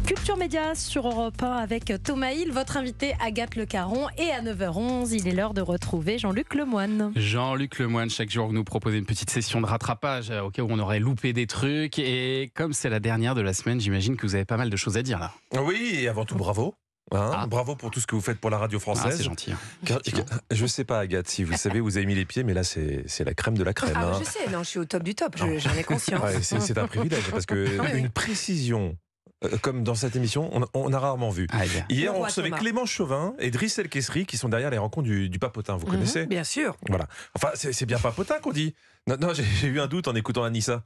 Culture Média sur Europe 1 avec Thomas Hill, votre invité Agathe Le Caron. Et à 9h11, il est l'heure de retrouver Jean-Luc Lemoyne. Jean-Luc Lemoyne, chaque jour, vous nous proposez une petite session de rattrapage au cas où on aurait loupé des trucs. Et comme c'est la dernière de la semaine, j'imagine que vous avez pas mal de choses à dire là. Oui, et avant tout, bravo. Bravo pour tout ce que vous faites pour la radio française. C'est gentil. Je sais pas, Agathe, si vous savez, vous avez mis les pieds, mais là, c'est la crème de la crème. Je sais, non, je suis au top du top, j'en ai conscience. Ouais, c'est un privilège, parce que une précision, comme dans cette émission, on a rarement vu. Hier, on recevait Clément Chauvin et Driss El Kessri, qui sont derrière les rencontres du Papotin. Vous connaissez ? Bien sûr. Voilà. Enfin, c'est bien Papotin qu'on dit. Non, j'ai eu un doute en écoutant Anissa.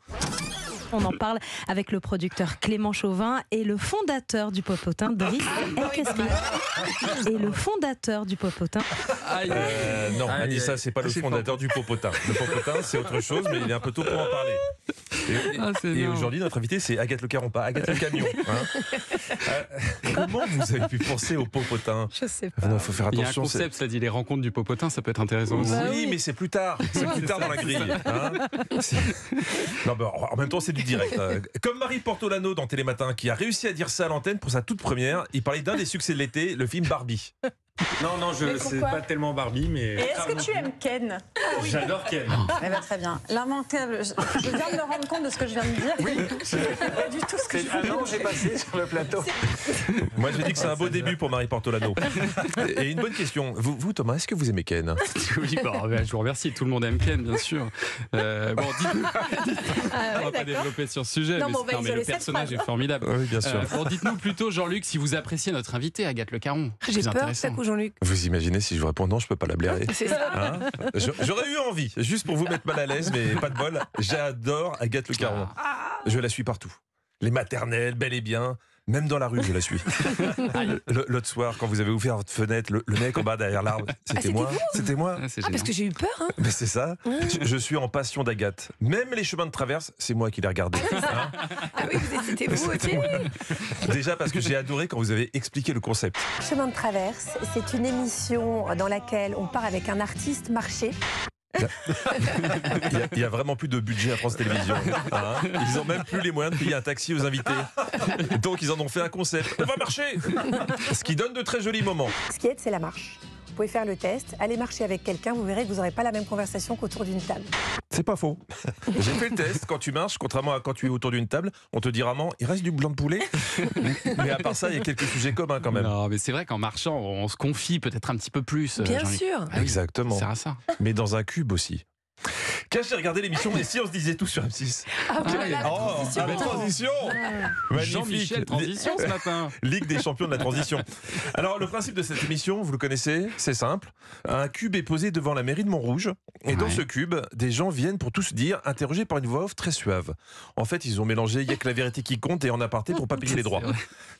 On en parle avec le producteur Clément Chauvin et le fondateur du Popotin, Driss El Kessri. Et le fondateur du Popotin. Non, Anissa, c'est pas le fondateur du Popotin. Le Popotin, c'est autre chose, mais il est un peu tôt pour en parler. Et aujourd'hui, notre invité, c'est Agathe Le Caron, pas Agathe Le Camion. Comment vous avez pu penser au Popotin ? Je sais pas. Il faut faire attention. Il y a un concept, ça dit les rencontres du Popotin, ça peut être intéressant aussi. Oui, mais c'est plus tard. C'est plus tard dans la grille. Non, en même temps, c'est du direct. Comme Marie Portolano dans Télématin, qui a réussi à dire ça à l'antenne pour sa toute première. Il parlait d'un des succès de l'été, le film Barbie. Non, c'est pas tellement Barbie, mais... Et est-ce que tu aimes Ken ? J'adore Ken. Eh ben, très bien. Lamentable. Je viens de me rendre compte de ce que je viens de dire. Oui. Pas du tout ce que je C'est un an j'ai passé sur le plateau. Moi, je dis que c'est un beau début pour Marie Portolano. Et une bonne question. Vous Thomas, est-ce que vous aimez Ken ? Oui, je vous remercie. Tout le monde aime Ken, bien sûr. Dites-nous. On va pas développer sur ce sujet, mais le personnage est formidable. Oui, bien sûr. Dites-nous plutôt, Jean-Luc, si vous appréciez notre invité, Agathe Le Caron. J'ai peur, ça coup, Jean-Luc. Vous imaginez si je vous réponds non, je peux pas la blairer. C'est ça. J'aurais eu envie, juste pour vous mettre mal à l'aise, mais pas de bol. J'adore Agathe Le Caron. Je la suis partout. Les maternelles, bel et bien. Même dans la rue, je la suis. L'autre soir, quand vous avez ouvert votre fenêtre, le mec en bas derrière l'arbre, c'était moi. C'était moi. Parce que j'ai eu peur. Mais c'est ça. Je suis en passion d'Agathe. Même les chemins de traverse, c'est moi qui les regardais. Oui, c'était vous aussi. Déjà parce que j'ai adoré quand vous avez expliqué le concept. Chemin de traverse, c'est une émission dans laquelle on part avec un artiste marcher. Il y a vraiment plus de budget à France Télévisions. Ils n'ont même plus les moyens de payer un taxi aux invités. Donc ils en ont fait un concept. On va marcher. Ce qui donne de très jolis moments. Ce qui aide, c'est la marche. Vous pouvez faire le test, allez marcher avec quelqu'un, vous verrez que vous n'aurez pas la même conversation qu'autour d'une table. C'est pas faux. J'ai fait le test. Quand tu marches, contrairement à quand tu es autour d'une table, on te dit rarement, il reste du blanc de poulet. Mais à part ça, il y a quelques sujets communs quand même. Non, mais c'est vrai qu'en marchant, on se confie peut-être un petit peu plus. Bien sûr. Exactement. C'est à ça. Mais dans un cube aussi. Quand j'ai regardé l'émission, et si on se disait tout sur M6 La transition. Jean-Michel Transition ce matin. Ligue des champions de la transition. Alors, le principe de cette émission, vous le connaissez, c'est simple. Un cube est posé devant la mairie de Montrouge. Et dans ce cube, des gens viennent pour tous dire, interrogés par une voix off très suave. En fait, ils ont mélangé, il n'y a que la vérité qui compte et en aparté pour pas payer les droits.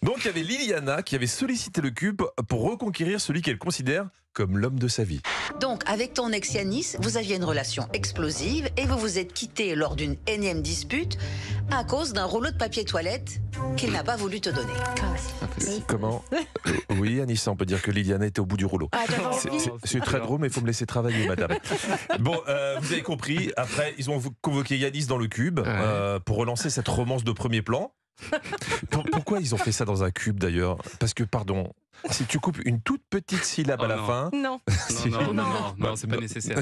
Donc, il y avait Liliana qui avait sollicité le cube pour reconquérir celui qu'elle considère comme l'homme de sa vie. Donc, avec ton ex Yanis, vous aviez une relation explosive et vous vous êtes quittés lors d'une énième dispute à cause d'un rouleau de papier toilette qu'il n'a pas voulu te donner. Comment ? Oui, Anissa, on peut dire que Liliana était au bout du rouleau. C'est très drôle, mais il faut me laisser travailler, madame. Bon, vous avez compris. Après, ils ont convoqué Yanis dans le cube pour relancer cette romance de premier plan. Pourquoi ils ont fait ça dans un cube d'ailleurs ? Parce que, pardon, si tu coupes une toute petite syllabe à la fin... Non, c'est pas nécessaire.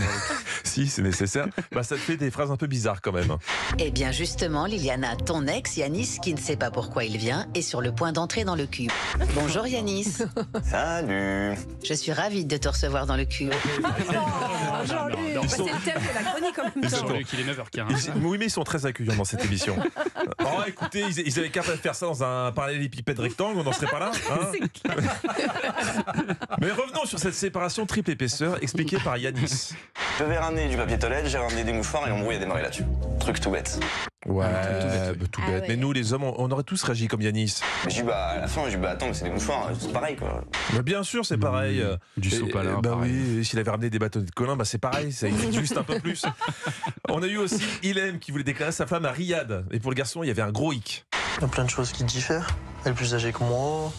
Si, c'est nécessaire. Ça te fait des phrases un peu bizarres quand même. Eh bien justement, Liliana, ton ex Yanis, qui ne sait pas pourquoi il vient, est sur le point d'entrer dans le cube. Bonjour Yanis. Salut. Je suis ravie de te recevoir dans le cube. Jean-Luc, c'est le thème de la chronique en même temps. Jean-Luc, il est 9h15. Oui, mais ils sont très accueillants dans cette émission. Écoutez, ils avaient qu'à faire ça dans un parallélépipède rectangle, on n'en serait pas là. Mais revenons sur cette séparation triple épaisseur expliquée par Yanis. Je devais ramener du papier toilette, j'ai ramené des mouchoirs et l'embrouille a démarré là-dessus. Truc tout bête. Ouais, tout bête. Ouais. Mais nous, les hommes, on aurait tous réagi comme Yanis. Mais je dis à la fin, attends, mais c'est des mouchoirs, c'est pareil quoi. Mais bien sûr, c'est pareil. Du sopalin. Oui, s'il avait ramené des bâtonnets de Colin, c'est pareil, ça irrite juste un peu plus. On a eu aussi Ilem qui voulait déclarer sa femme à Riyad. Et pour le garçon, il y avait un gros hic. Il y a plein de choses qui diffèrent. Elle est plus âgée que moi.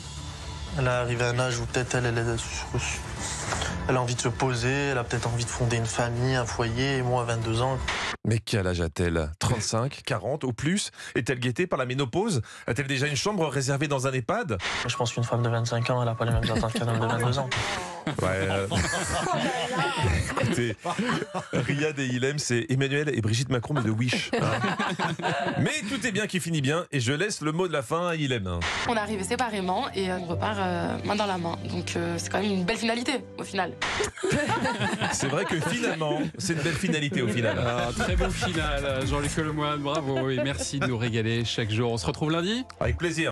Elle est arrivée à un âge où peut-être elle a envie de se poser, elle a peut-être envie de fonder une famille, un foyer. Et moi, à 22 ans, Mais quel âge a-t-elle? 35, 40 ou plus? Est-elle guettée par la ménopause? A-t-elle déjà une chambre réservée dans un EHPAD? Je pense qu'une femme de 25 ans, elle n'a pas les mêmes attentes qu'un homme de 22 ans. Ouais. Écoutez, Riyad et Ilem, c'est Emmanuel et Brigitte Macron, mais de Wish. Mais tout est bien qui finit bien, et je laisse le mot de la fin à Ilem. On est arrivés séparément et on repart main dans la main. Donc c'est quand même une belle finalité au final. C'est vrai que finalement, c'est une belle finalité au final. Très bon final, Jean-Luc Lemoyne, bravo et merci de nous régaler chaque jour. On se retrouve lundi? Avec plaisir.